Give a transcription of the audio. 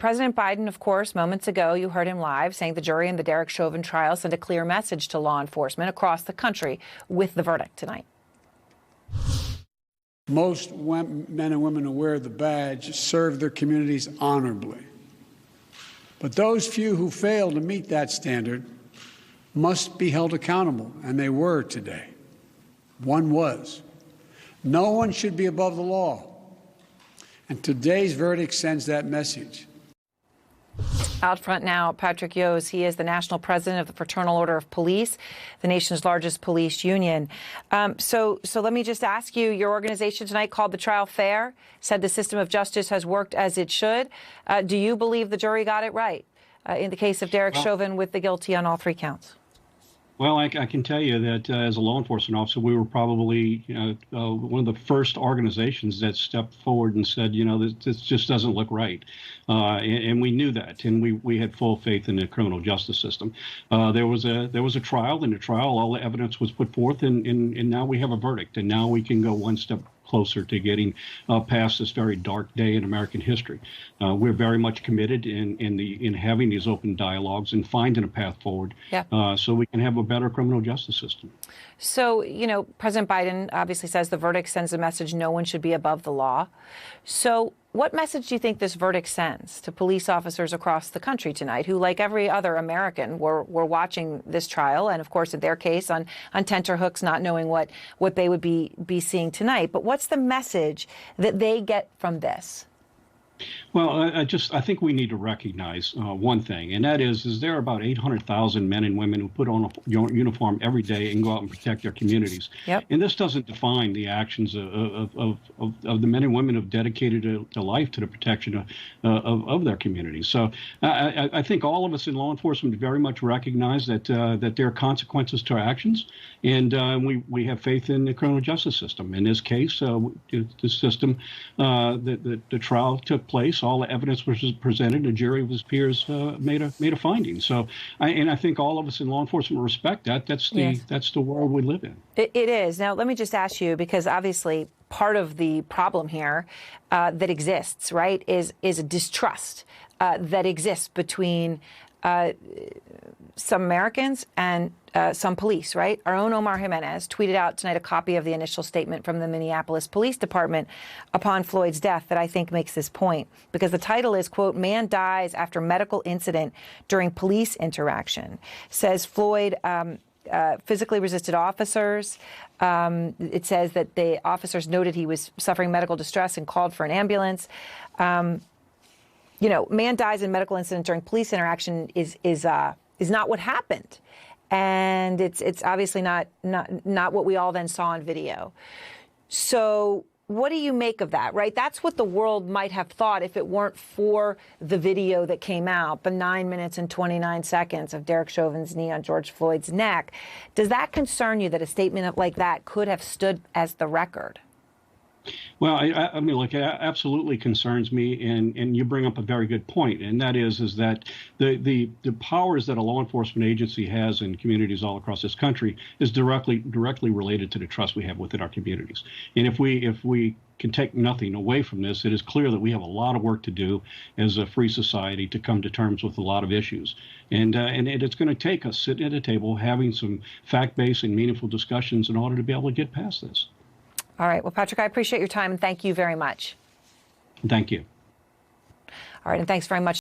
President Biden, of course, moments ago, you heard him live saying the jury in the Derek Chauvin trial sent a clear message to law enforcement across the country with the verdict tonight. Most men and women who wear the badge serve their communities honorably. But those few who fail to meet that standard must be held accountable, and they were today. One was. No one should be above the law. And today's verdict sends that message. Out front now, Patrick Yoes. He is the national president of the Fraternal Order of Police, the nation's largest police union. So let me just ask you, your organization tonight called the trial fair, said the system of justice has worked as it should. Do you believe the jury got it right in the case of Derek Chauvin with the guilty on all 3 counts? Well, I can tell you that as a law enforcement officer, we were probably one of the first organizations that stepped forward and said, this just doesn't look right. And we knew that, and we had full faith in the criminal justice system. There was a trial. In the trial, all the evidence was put forth, and now we have a verdict. And now we can go one step closer to getting past this very dark day in American history. We're very much committed in having these open dialogues and finding a path forward, so we can have a better criminal justice system. So, President Biden obviously says the verdict sends a message no one should be above the law. So what message do you think this verdict sends to police officers across the country tonight who, like every other American, were watching this trial and, of course, in their case, on tenterhooks, not knowing what they would be seeing tonight? But what's the message that they get from this? Well, I think we need to recognize one thing, and that is there are about 800,000 men and women who put on a uniform every day and go out and protect their communities. Yep. And this doesn't define the actions of the men and women who have dedicated their life to the protection of their communities. So I think all of us in law enforcement very much recognize that there are consequences to our actions, and we have faith in the criminal justice system. In this case, the system, the trial took place. All the evidence was presented. A jury of his peers made a finding. So, I think all of us in law enforcement respect that. That's the world we live in. It is. Now, let me just ask you, because obviously part of the problem here that exists, right, is a distrust that exists between some Americans and some police, right? Our own Omar Jimenez tweeted out tonight a copy of the initial statement from the Minneapolis Police Department upon Floyd's death that I think makes this point, because the title is, quote, "Man dies after medical incident during police interaction." Says Floyd physically resisted officers. It says that the officers noted he was suffering medical distress and called for an ambulance. Man dies in medical incident during police interaction is not what happened. And it's obviously not what we all then saw on video. So what do you make of that, right? That's what the world might have thought if it weren't for the video that came out, the 9 minutes and 29 seconds of Derek Chauvin's knee on George Floyd's neck. Does that concern you that a statement like that could have stood as the record? Well, I mean, look, it absolutely concerns me, and you bring up a very good point, and that is that the powers that a law enforcement agency has in communities all across this country is directly related to the trust we have within our communities. And if we can take nothing away from this, it is clear that we have a lot of work to do as a free society to come to terms with a lot of issues. And it's going to take us sitting at a table having some fact-based and meaningful discussions in order to be able to get past this. All right. Well, Patrick, I appreciate your time, and thank you very much. Thank you. All right. And thanks very much.